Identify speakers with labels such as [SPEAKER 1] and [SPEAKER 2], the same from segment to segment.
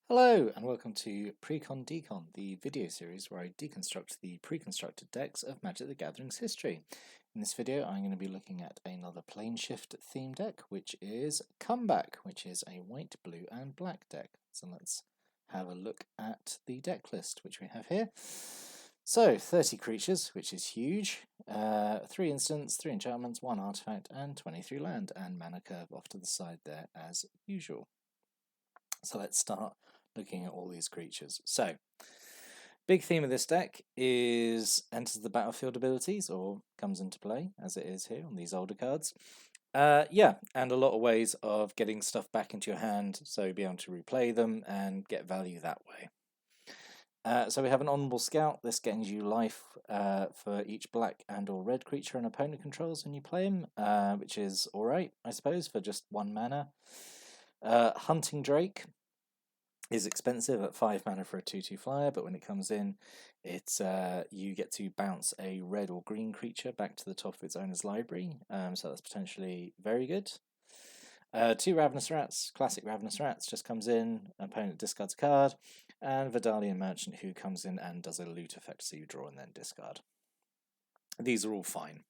[SPEAKER 1] Hello and welcome to Precon Decon, the video series where I deconstruct the pre-constructed decks of Magic the Gathering's history. In this video I'm going to be looking at another Planeshift theme deck, which is Comeback, which is a white, blue and black deck. So let's have a look at the deck list which we have here. So 30 creatures, which is huge, 3 instants, 3 enchantments, 1 artifact and 23 land, and mana curve off to the side there as usual. So let's start looking at all these creatures. So, big theme of this deck is enters the battlefield abilities, or comes into play, as it is here on these older cards. Yeah, and a lot of ways of getting stuff back into your hand, so be able to replay them and get value that way. So we have an Honourable Scout. This gains you life for each black and or red creature an opponent controls when you play him, which is alright, I suppose, for just 1 mana. Hunting Drake is expensive at 5 mana for a 2/2 flyer, but when it comes in, it's you get to bounce a red or green creature back to the top of its owner's library, so that's potentially very good. 2 Ravenous Rats, classic Ravenous Rats, just comes in, opponent discards a card, and Vidalian Merchant, who comes in and does a loot effect, so you draw and then discard. These are all fine.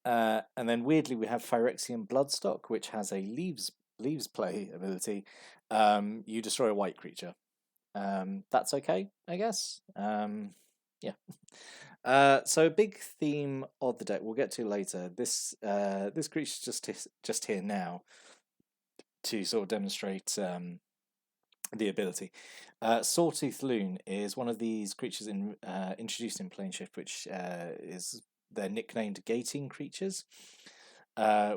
[SPEAKER 1] And then weirdly we have Phyrexian Bloodstock, which has a leaves play ability. You destroy a white creature. That's okay, I guess. Yeah. So a big theme of the deck we'll get to later. This creature's just here now to sort of demonstrate the ability. Sawtooth Loon is one of these creatures introduced in Planeshift, which is they're nicknamed gating creatures.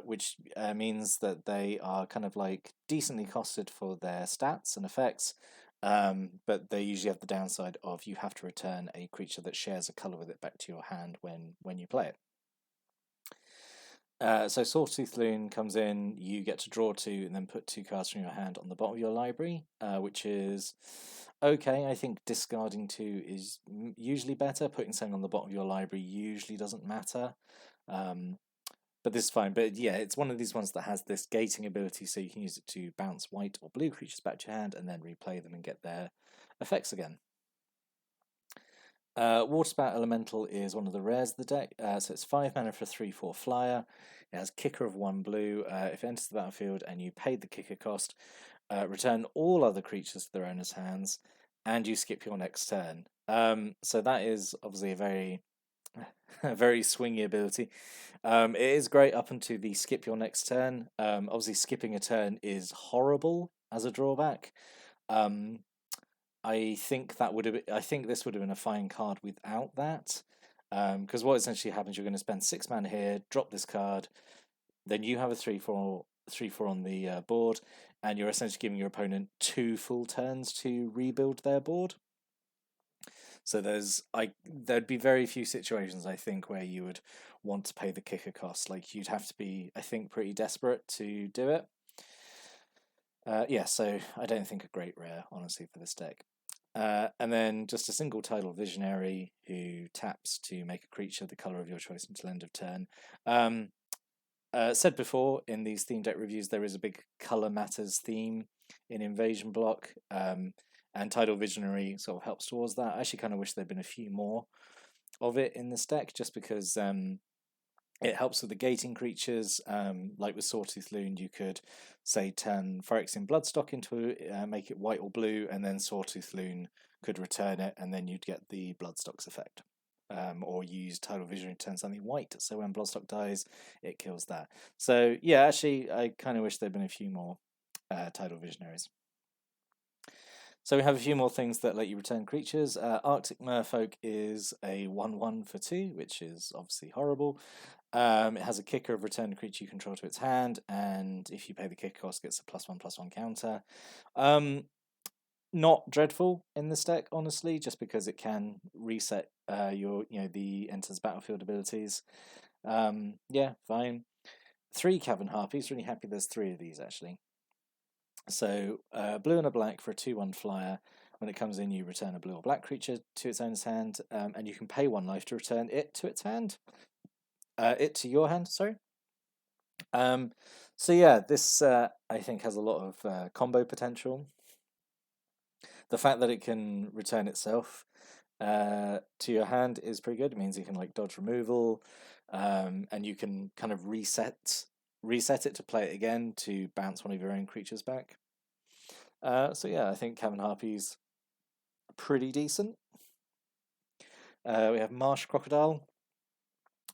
[SPEAKER 1] Which means that they are kind of like decently costed for their stats and effects, but they usually have the downside of you have to return a creature that shares a colour with it back to your hand when you play it. So Sawtooth Loon comes in, you get to draw 2 and then put 2 cards from your hand on the bottom of your library, which is okay. I think discarding 2 is usually better. Putting something on the bottom of your library usually doesn't matter. But this is fine. But yeah, it's one of these ones that has this gating ability, so you can use it to bounce white or blue creatures back to your hand and then replay them and get their effects again. Waterspout Elemental is one of the rares of the deck, so it's 5 mana for a 3/4 flyer. It has kicker of 1 blue. If it enters the battlefield and you paid the kicker cost, return all other creatures to their owner's hands, and you skip your next turn. So that is obviously a very very swingy ability. It is great up until the skip your next turn. Obviously, skipping a turn is horrible as a drawback. I think this would have been a fine card without that. Because what essentially happens, you're going to spend 6 mana here, drop this card, then you have a 3/4 on the board, and you're essentially giving your opponent 2 full turns to rebuild their board. So there'd be very few situations, I think, where you would want to pay the kicker cost. Like, you'd have to be, I think, pretty desperate to do it. Yeah, so I don't think a great rare, honestly, for this deck. And then just a single tidal Visionary who taps to make a creature the colour of your choice until end of turn. Said before, in these theme deck reviews, there is a big colour matters theme in Invasion block. And Tidal Visionary sort of helps towards that. I actually kind of wish there'd been a few more of it in this deck, just because it helps with the gating creatures. Like with Sawtooth Loon, you could say turn Phyrexian Bloodstock into make it white or blue, and then Sawtooth Loon could return it, and then you'd get the Bloodstock's effect. Or use Tidal Visionary to turn something white, so when Bloodstock dies, it kills that. So yeah, actually, I kind of wish there'd been a few more Tidal Visionaries. So we have a few more things that let you return creatures. Arctic Merfolk is a 1/1 for 2, which is obviously horrible. It has a kicker of return a creature you control to its hand, and if you pay the kicker cost, it gets a +1/+1 counter. Not dreadful in this deck, honestly, just because it can reset the enters battlefield abilities. Yeah, fine. 3 Cavern Harpies. Really happy there's 3 of these actually. So blue and a black for a 2/1 flyer. When it comes in, you return a blue or black creature to its owner's hand, and you can pay 1 life to return it to its hand. It to your hand, sorry. So yeah, this I think has a lot of combo potential. The fact that it can return itself to your hand is pretty good. It means you can like dodge removal, and you can kind of reset it to play it again to bounce one of your own creatures back. So yeah, I think Cavern Harpy's pretty decent. We have Marsh Crocodile,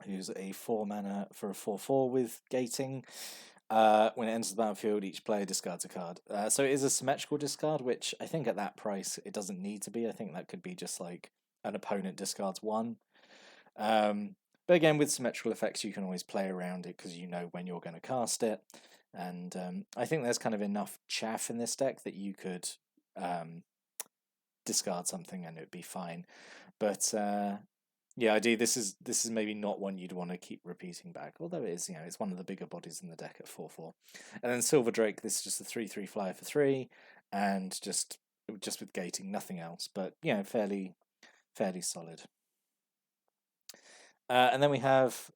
[SPEAKER 1] who's a 4 mana for a 4/4 with gating. When it enters the battlefield, each player discards a card. So it is a symmetrical discard, which I think at that price it doesn't need to be. I think that could be just like an opponent discards 1. But again, with symmetrical effects, you can always play around it because you know when you're going to cast it. And I think there's kind of enough chaff in this deck that you could discard something and it would be fine. But yeah, this is maybe not one you'd want to keep repeating back, although it is, it's one of the bigger bodies in the deck at 4/4. And then Silver Drake, this is just a 3/3 flyer for 3, and just with gating, nothing else. But fairly solid. And then we have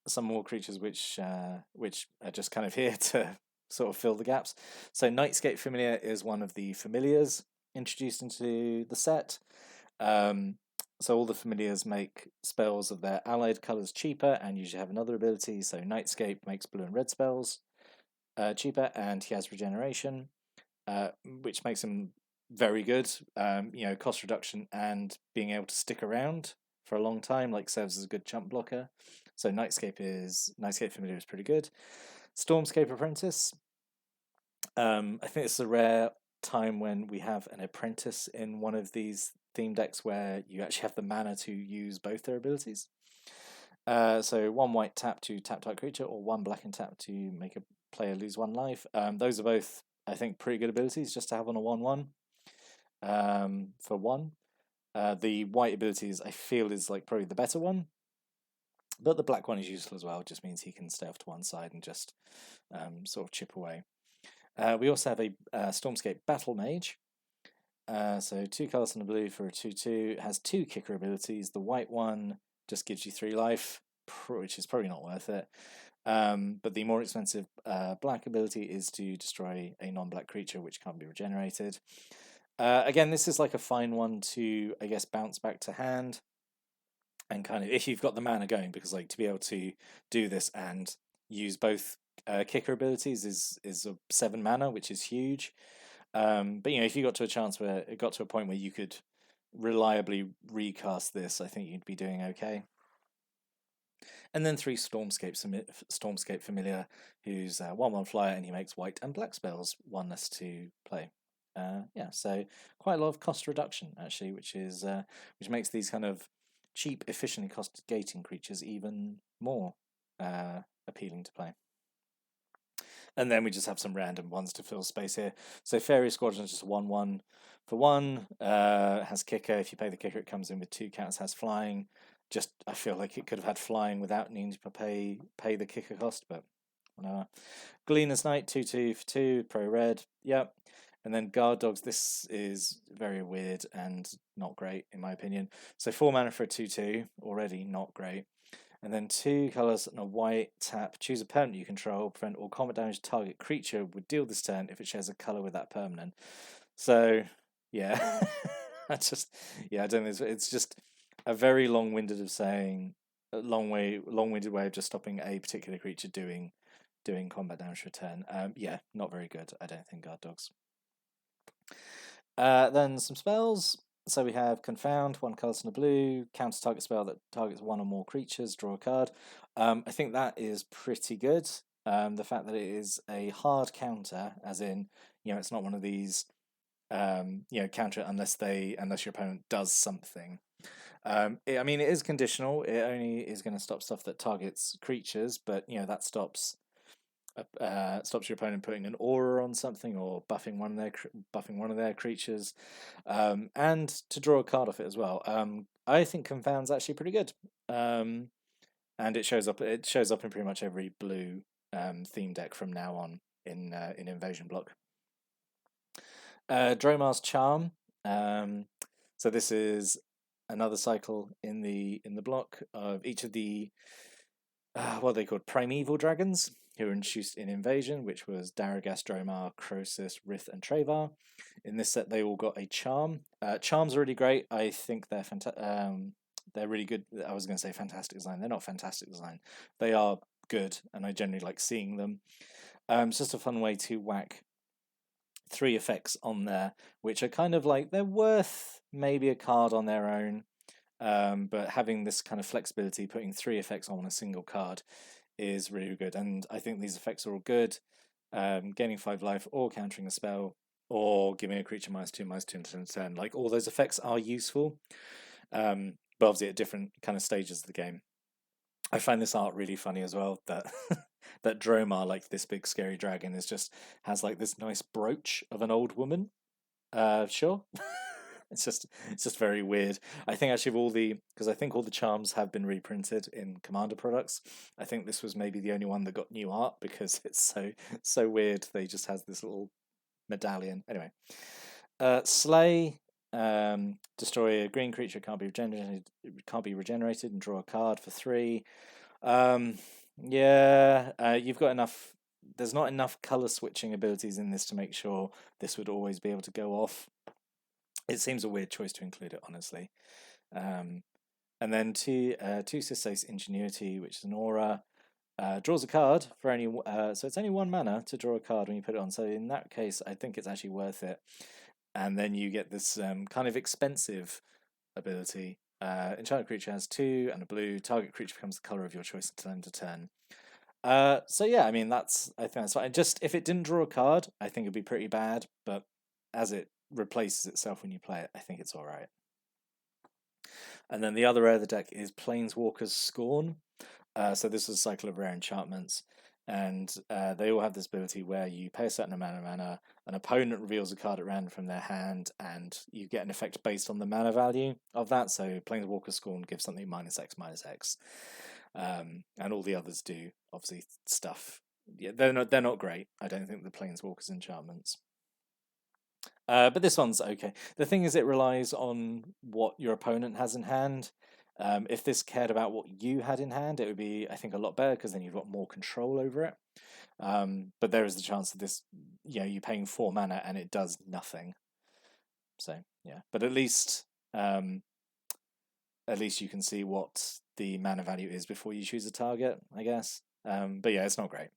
[SPEAKER 1] some more creatures which are just kind of here to sort of fill the gaps. So Nightscape Familiar is one of the familiars introduced into the set. So all the familiars make spells of their allied colours cheaper and usually have another ability. So Nightscape makes blue and red spells cheaper, and he has regeneration, which makes him very good. Cost reduction and being able to stick around for a long time, like serves as a good chump blocker. So Nightscape Familiar is pretty good. Stormscape Apprentice. I think it's a rare time when we have an apprentice in one of these theme decks where you actually have the mana to use both their abilities. So 1 white tap to tap target creature, or 1 black and tap to make a player lose 1 life. Those are both, I think, pretty good abilities just to have on a 1/1 for 1. The white abilities I feel is like probably the better one, but the black one is useful as well. It just means he can stay off to one side and just sort of chip away. We also have a Stormscape Battle Mage. So 2 colors and a blue for a 2/2. It has 2 kicker abilities. The white one just gives you 3 life, which is probably not worth it. But the more expensive black ability is to destroy a non-black creature which can't be regenerated. Again, this is like a fine one to, I guess, bounce back to hand. And kind of, if you've got the mana going, because like to be able to do this and use both kicker abilities is a 7 mana, which is huge. But if you got to a point where you could reliably recast this, I think you'd be doing okay. And then 3 Stormscape Familiar, who's 1/1 flyer, and he makes white and black spells, 1 less to play. So quite a lot of cost reduction actually, which makes these kind of cheap, efficiently costed gating creatures even more appealing to play. And then we just have some random ones to fill space here. So Fairy Squadron is just 1/1 for 1. Has kicker. If you pay the kicker, it comes in with 2 cats. Has flying. Just I feel like it could have had flying without needing to pay the kicker cost, but whatever. Gleaner's Knight 2/2 for 2. Pro red. Yep. And then Guard Dogs. This is very weird and not great in my opinion. So 4 mana for a 2/2. Already not great. And then 2 colors and a white tap. Choose a permanent you control. Prevent all combat damage target creature would deal this turn if it shares a color with that permanent. So yeah, I don't know. It's just a very long-winded way of just stopping a particular creature doing combat damage return. Not very good. I don't think Guard Dogs. Then some spells. So we have Confound, 1 color and a blue, counter target spell that targets 1 or more creatures, draw a card. I think that is pretty good. The fact that it is a hard counter, as in, it's not one of these, counter it unless your opponent does something. It is conditional. It only is going to stop stuff that targets creatures, but that stops your opponent putting an aura on something or buffing one of their creatures, and to draw a card off it as well. I think Confound's actually pretty good, and it shows up in pretty much every blue theme deck from now on in Invasion block. Dromar's Charm. So this is another cycle in the block of each of the what are they called, primeval dragons. who were introduced in Invasion, which was Daragast, Dromar, Crosis, Rith, and Travar. In this set, they all got a charm. Charms are really great. I think they're really good. I was going to say fantastic design. They're not fantastic design. They are good, and I generally like seeing them. It's just a fun way to whack 3 effects on there, which are kind of like, they're worth maybe a card on their own, but having this kind of flexibility, putting 3 effects on a single card is really good. And I think these effects are all good. Gaining 5 life, or countering a spell, or giving a creature -2/-2 until turn. Like, all those effects are useful, but obviously at different kind of stages of the game. I find this art really funny as well, that that Dromar, like this big scary dragon, has like this nice brooch of an old woman. Sure. It's just very weird. I think actually because I think all the charms have been reprinted in Commander products. I think this was maybe the only one that got new art, because it's so weird. They just has this little medallion. Anyway, Slay. Destroy a green creature, can't be regenerated, and draw a card for 3. Yeah, you've got enough. There's not enough color switching abilities in this to make sure this would always be able to go off. It seems a weird choice to include it, honestly. And then 2 Cistace Ingenuity, which is an aura. Draws a card for only so it's only 1 mana to draw a card when you put it on. So in that case, I think it's actually worth it. And then you get this kind of expensive ability. Enchanted creature has 2 and a blue. Target creature becomes the color of your choice until end of turn. So yeah, I mean, I think that's fine. Just if it didn't draw a card, I think it'd be pretty bad. But as it replaces itself when you play it, I think it's all right. And then the other area of the deck is Planeswalker's Scorn. So this is a cycle of rare enchantments, and they all have this ability where you pay a certain amount of mana, an opponent reveals a card at random from their hand, and you get an effect based on the mana value of that. So Planeswalker's Scorn gives something -X/-X, and all the others do obviously stuff. Yeah, they're not great. I don't think the Planeswalker's enchantments. But this one's okay. The thing is, it relies on what your opponent has in hand. If this cared about what you had in hand, it would be, I think, a lot better, because then you've got more control over it. But there is the chance of this, you're paying 4 mana and it does nothing. So yeah, but at least you can see what the mana value is before you choose a target, I guess. But yeah, it's not great.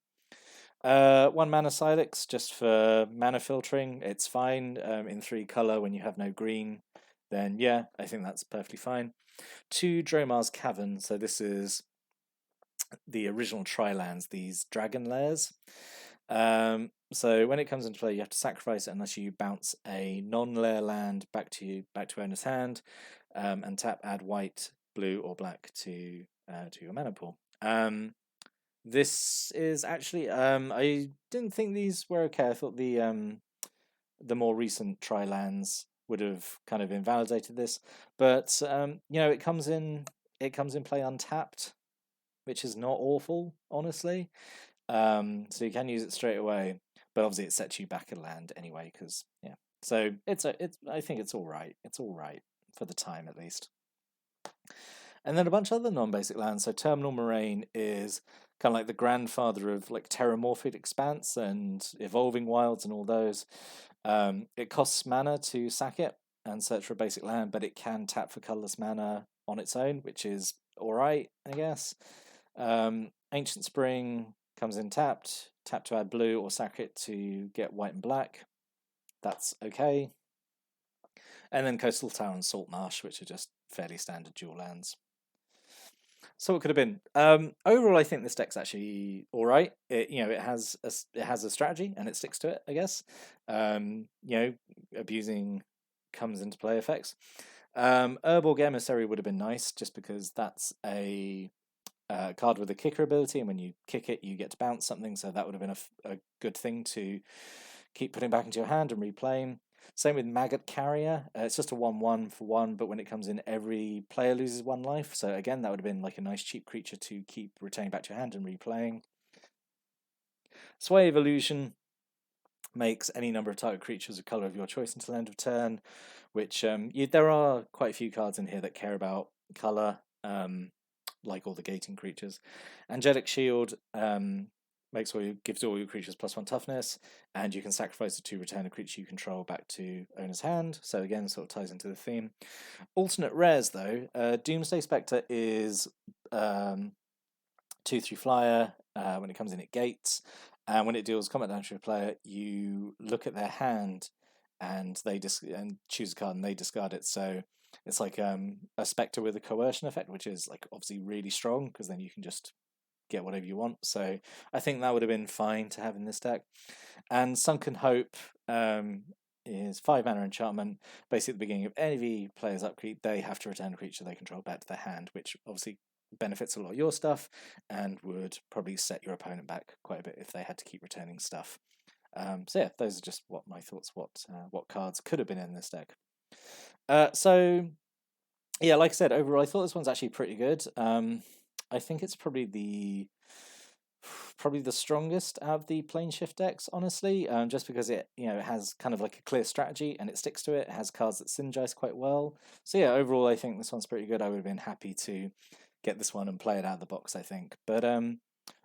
[SPEAKER 1] 1 mana Silex, just for mana filtering. It's fine. In 3 color, when you have no green, then yeah, I think that's perfectly fine. 2 Dromar's Cavern. So this is the original Tri-lands, these dragon layers. So when it comes into play, you have to sacrifice it unless you bounce a non-layer land back to owner's hand, and tap, add white, blue, or black to your mana pool. This is actually, I didn't think these were okay. I thought the more recent Tri-lands would have kind of invalidated this, but it comes in play untapped, which is not awful, honestly. So you can use it straight away, but obviously it sets you back a land anyway, because yeah. So I think it's all right. It's all right for the time, at least. And then a bunch of other non-basic lands. So Terminal Moraine is kind of like the grandfather of like Terramorphic Expanse and Evolving Wilds and all those. It costs mana to sack it and search for a basic land, but it can tap for colorless mana on its own, which is all right, I guess. Ancient Spring comes in tapped. Tap to add blue or sack it to get white and black. That's okay. And then Coastal Tower and Salt Marsh, which are just fairly standard dual lands. So it could have been. Overall, I think this deck's actually all right. It has a strategy and it sticks to it, I guess. Abusing comes into play effects. Urborg Emissary would have been nice, just because that's a card with a kicker ability, and when you kick it, you get to bounce something. So that would have been a good thing to keep putting back into your hand and replaying. Same with Maggot Carrier. It's just a 1/1 for 1, but when it comes in, every player loses 1 life. So again, that would have been like a nice cheap creature to keep returning back to your hand and replaying. Sway Evolution makes any number of target creatures a color of your choice until end of turn, which there are quite a few cards in here that care about color, like all the gating creatures. Angelic Shield gives all your creatures +1 toughness, and you can sacrifice it to return a creature you control back to owner's hand. So again, sort of ties into the theme. Alternate rares though, Doomsday Spectre is 2/3 flyer. When it comes in, it gates, and when it deals combat damage to a player, you look at their hand, and and choose a card, and they discard it. So it's like a Spectre with a coercion effect, which is like obviously really strong because then you can just get whatever you want. So I think that would have been fine to have in this deck. And Sunken Hope is 5 mana enchantment. Basically, at the beginning of any player's upkeep, they have to return a creature they control back to their hand, which obviously benefits a lot of your stuff and would probably set your opponent back quite a bit if they had to keep returning stuff. So yeah, those are just what my thoughts. What cards could have been in this deck. So yeah, like I said, overall I thought this one's actually pretty good. I think it's probably the strongest out of the Planeshift decks, honestly, just because it has kind of like a clear strategy and it sticks to it. It has cards that synergize quite well. So yeah, overall I think this one's pretty good. I would have been happy to get this one and play it out of the box, I think. But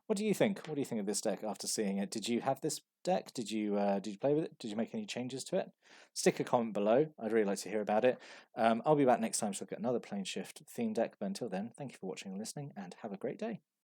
[SPEAKER 1] what do you think? What do you think of this deck after seeing it? Did you have this deck? Did you play with it? Did you make any changes to it? Stick a comment below. I'd really like to hear about it. I'll be back next time to look at another Planeshift theme deck. But until then, thank you for watching and listening, and have a great day.